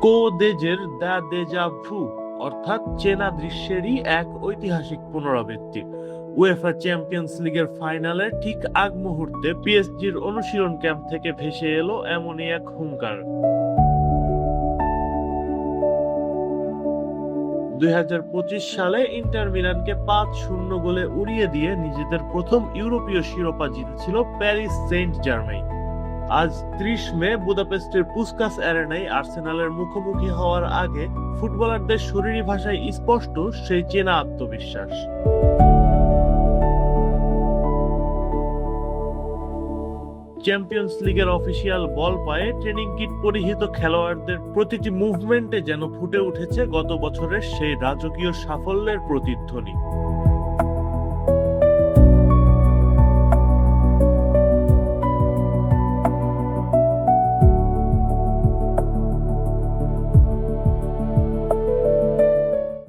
কোদেজের the déjà ভু অর্থাৎ চেনা দৃশ্যেরই এক ঐতিহাসিক পুনরাবৃত্তি। উয়েফা চ্যাম্পিয়ন্স লিগের ফাইনালের ঠিক আগ মুহূর্তে পিএসজির অনুশীলন ক্যাম্প থেকে ভেসে এলো এমনই এক হুঙ্কার। 2025 সালে ইন্টার মিলানকে 5-0 গোলে উড়িয়ে দিয়ে নিজেদের প্রথম ইউরোপীয় শিরোপা জিতেছিল প্যারিস সেন্ট জার্মেইন। আজ 30 মে বুদাপেস্টের পুস্কাস অ্যারেনায় আর্সেনালের মুখোমুখি হওয়ার আগে ফুটবলারদের শরীরী ভাষায় স্পষ্ট সেই চেনা আত্মবিশ্বাস। চ্যাম্পিয়ন্স লিগের অফিসিয়াল বল পায়ে ট্রেনিং কিট পরিহিত খেলোয়াড়দের প্রতিটি মুভমেন্টে যেন ফুটে উঠেছে গত বছরের সেই রাজকীয় সাফল্যের প্রতিধ্বনি।